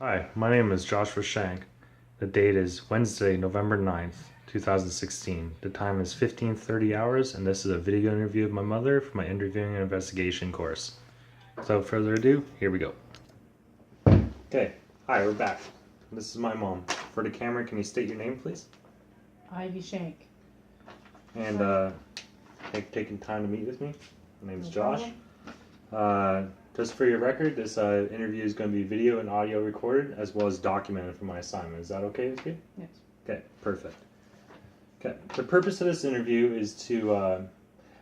Hi, my name is Joshua Shank. The date is Wednesday, November 9th, 2016. The time is 15:30 hours, and this is a video interview of my mother for my interviewing and investigation course. Without further ado, here we go. Okay, hi, we're back. This is my mom. For the camera, can you state your name, please? Ivy Shank. And taking time to meet with me. My name's No Josh. problem. Just for your record, this interview is going to be video and audio recorded as well as documented for my assignment. Is that okay with you? Yes. Okay, perfect. Okay, the purpose of this interview is to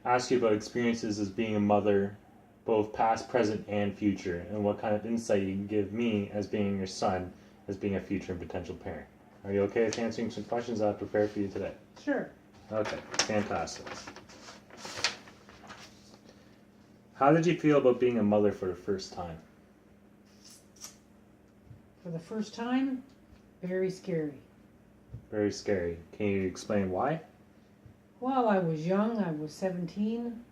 ask you about experiences as being a mother, both past, present, and future, and what kind of insight you can give me as being your son, as being a future and potential parent. Are you okay with answering some questions I've prepared for you today? Sure. Okay, fantastic. How did you feel about being a mother for the first time? For the first time, very scary. Very scary. Can you explain why? Well, I was young. I was 17.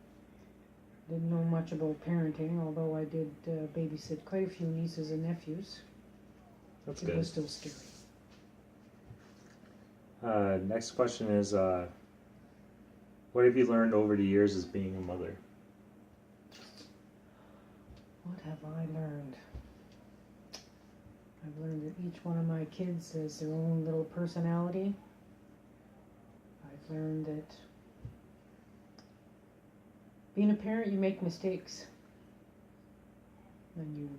Didn't know much about parenting, although I did babysit quite a few nieces and nephews. That's It good. was still scary. Next question is, what have you learned over the years as being a mother? What have I learned? I've learned that each one of my kids has their own little personality. I've learned that being a parent, you make mistakes. And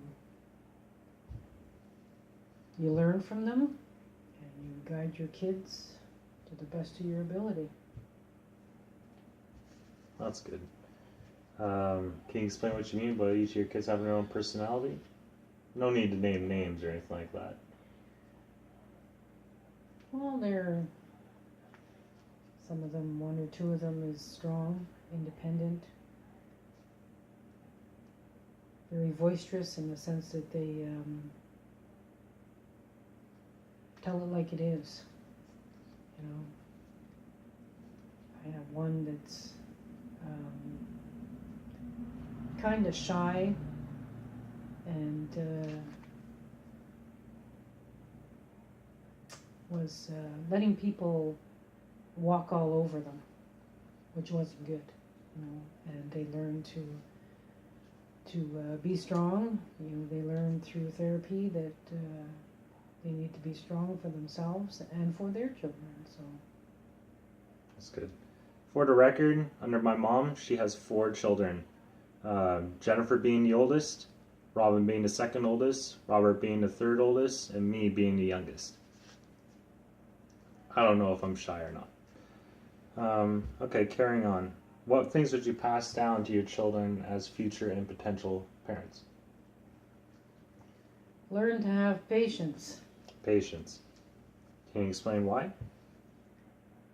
you learn from them, and you guide your kids to the best of your ability. That's good. Can you explain what you mean by each of your kids having their own personality? No need to name names or anything like that. Well, some of them, one or two of them is strong, independent, very boisterous in the sense that they tell it like it is. You know, I have one that's kind of shy and was letting people walk all over them, which wasn't good, you know. And they learn to be strong. You know, they learn through therapy that they need to be strong for themselves and for their children. So That's good. For the record, under my mom, she has 4 children. Jennifer being the oldest, Robin being the second oldest, Robert being the third oldest, and me being the youngest. I don't know if I'm shy or not. Okay, carrying on. What things would you pass down to your children as future and potential parents? learn to have patience. Patience. Can you explain why?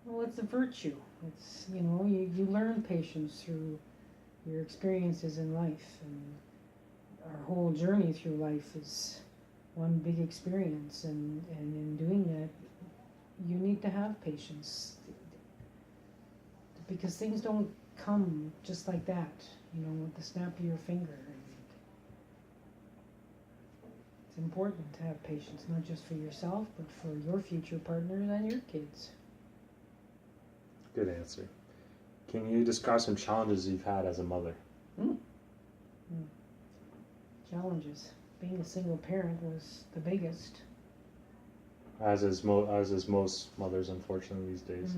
Well, it's a virtue. It's, you know, you learn patience through your experiences in life, and our whole journey through life is one big experience, and in doing that, you need to have patience, because things don't come just like that, you know, with the snap of your finger. And it's important to have patience, not just for yourself, but for your future partners and your kids. Good answer. Can you describe some challenges you've had as a mother? Challenges. Being a single parent was the biggest. As is most mothers, unfortunately, these days.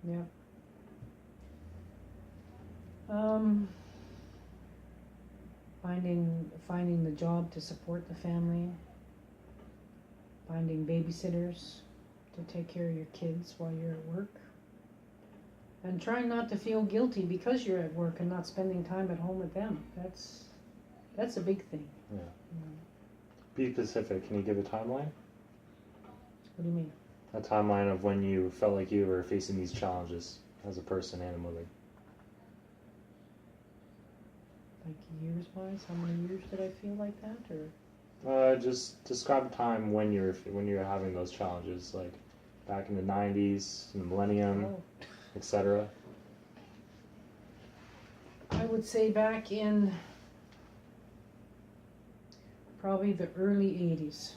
Yeah. Finding the job to support the family, finding babysitters to take care of your kids while you're at work, and trying not to feel guilty because you're at work and not spending time at home with them. That's a big thing. Yeah. Be specific. Can you give a timeline? What do you mean? A timeline of when you felt like you were facing these challenges as a person and a mother. Like years-wise? How many years did I feel like that, or? Just describe a time when you were having those challenges, like back in the 90s, in the millennium, etc. I would say back in probably the early 80s.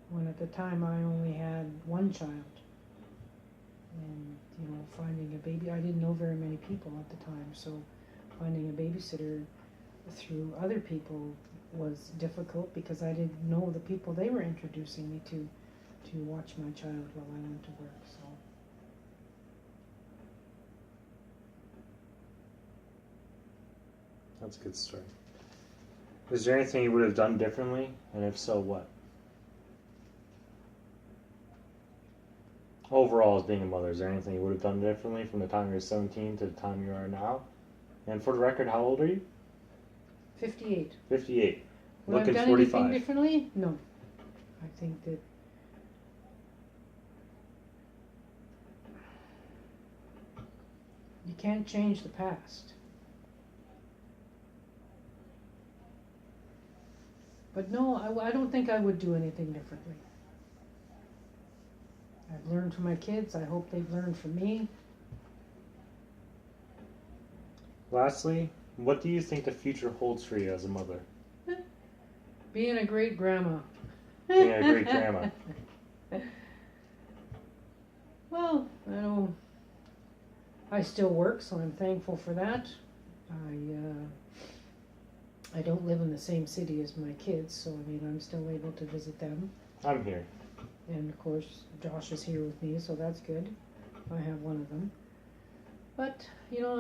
when at the time I only had one child. And, finding a baby, I didn't know very many people at the time, so finding a babysitter through other people was difficult because I didn't know the people they were introducing me to watch my child while I went to work. So That's a good story. Is there anything you would have done differently? And if so, what? Overall, as being a mother, is there anything you would have done differently from the time you were 17 to the time you are now? And for the record, how old are you? 58. 58. Would I Looking have done 45. anything differently? No. I think that you can't change the past. But no, I don't think I would do anything differently. I've learned from my kids. I hope they've learned from me. Lastly, what do you think the future holds for you as a mother? Being a great grandma. Being a great grandma. Well, I still work, so I'm thankful for that. I don't live in the same city as my kids, so I'm still able to visit them. I'm here. And of course, Josh is here with me, so that's good. I have one of them. But,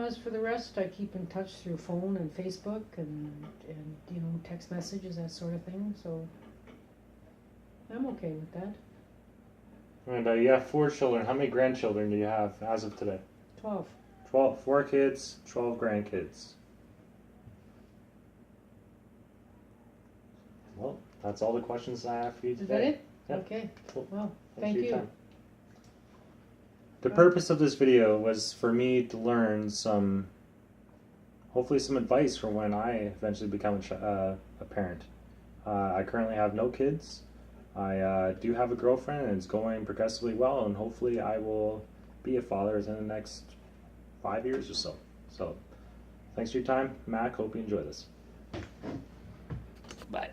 as for the rest, I keep in touch through phone and Facebook and text messages, that sort of thing, so I'm okay with that. And you have 4 children. How many grandchildren do you have as of today? 12. 12. 4 kids, 12 grandkids. Well, that's all the questions I have for you today. Is that it? Yep. Okay. Cool. Well, Thanks thank for your you. time. The purpose of this video was for me to learn hopefully some advice for when I eventually become a parent. I currently have no kids. I do have a girlfriend and it's going progressively well, and hopefully I will be a father within the next 5 years or so. So, thanks for your time, Mac. Hope you enjoy this. Bye.